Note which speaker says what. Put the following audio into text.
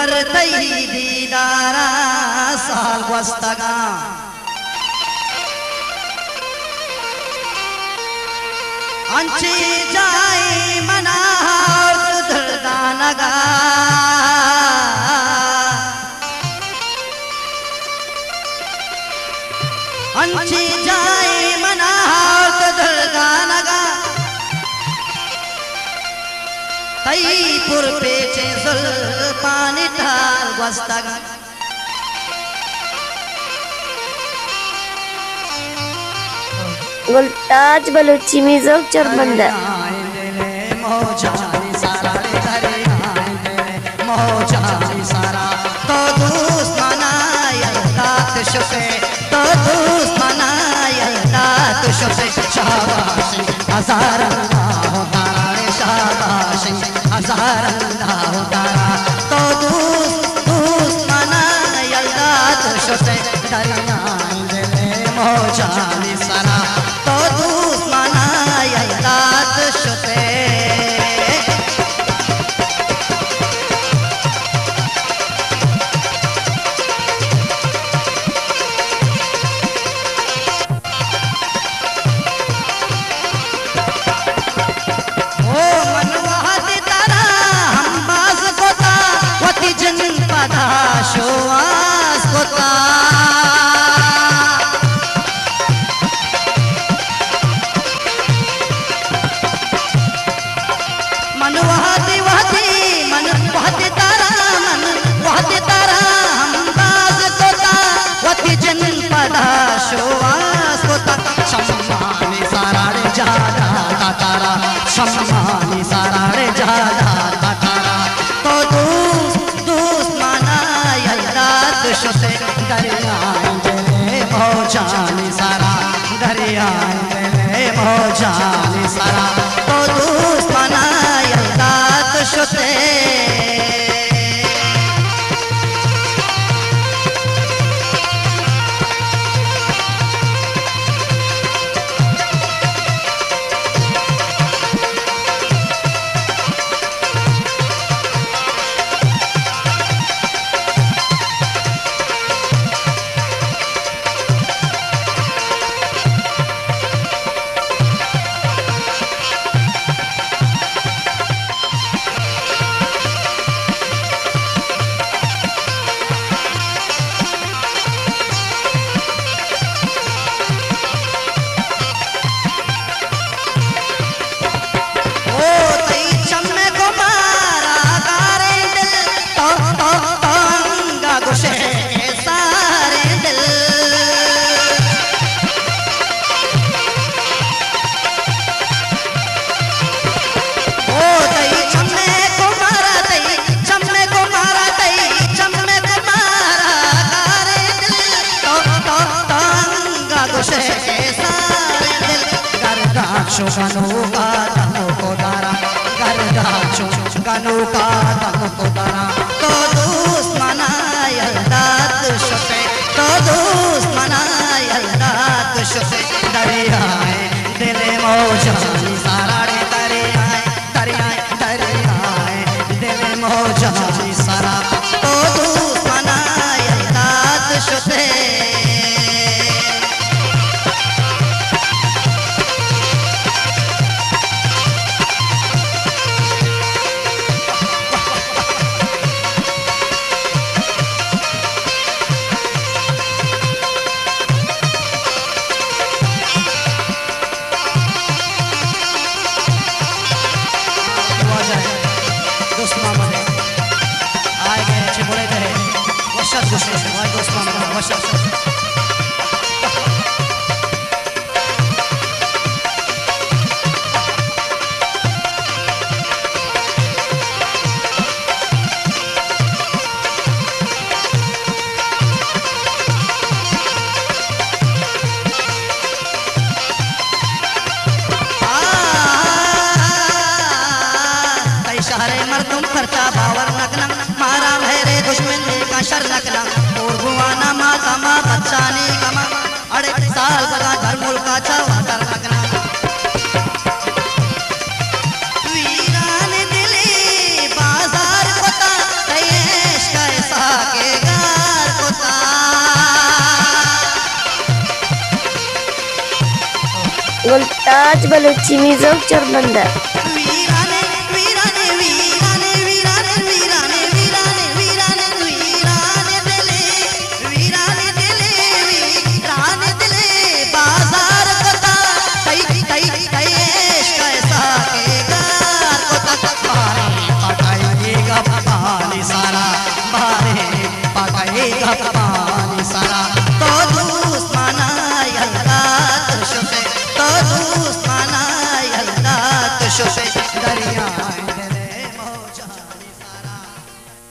Speaker 1: पर तई दीदारा साल वस्तगा अंची जाई मना दर्दानगा अंची जाई मना दर्दानगा तई पुर पेचे जुल पानी ठाल वस्तगा
Speaker 2: गुलताज बलूची म्यूजिक चरबंदा
Speaker 1: सारा तो दूस मनाया दात शुफे तो दूस मनाया दात शुफे शाबाश हजार अल्लाह तारा शाबाश हजार अल्लाह तारा तो दूस मनाया दात शुफे दरिया मोजानी सारा तो दूस मनाया दात शुफे शोआस कोता मन वहाती वहाती मन वहाती तारा मन वहाती तारा हम बाज कोता वती जन पदा शोआस कोता सम्मानी सारा रे जादा तारा सम्मानी सारा रे जादा तारा तो शुसे दरिया मोजानी सारा दरिया मोजानी सारा तो दूस मनाया दात शुसे गनु का तनु को दारा गनु का तनु को दारा तो दूस मनाया दात शुफे तो दूस मनाया दात शुफे दरियाए दिल मोजानी सारा रे दरियाए दरियाए दरियाए दिल मोजानी सारा तो दूस मनाया दात शुफे खर्चा बावर नकना मारा मेरे दुश्मन का शर नकना और गुवाना माता माँ बच्चानी कमा अड़े साल बगा घर मुल्का चावा कर नकना वीरान दिली बाजार कोता तयेश
Speaker 2: गुलताज बलूची मिजोक चोरबंदर।
Speaker 1: वीराने वीराने वीराने वीराने वीराने वीराने वीराने वीराने दिले वीराने दिले बाजार कोता तई तई तई कैसा के गार कोता बारे पकाएगा पानी सारा बारे पकाएगा पानी सारा तो दुश्मना यल्ला तुशे तो दुश्मना यल्ला तुशे दरिया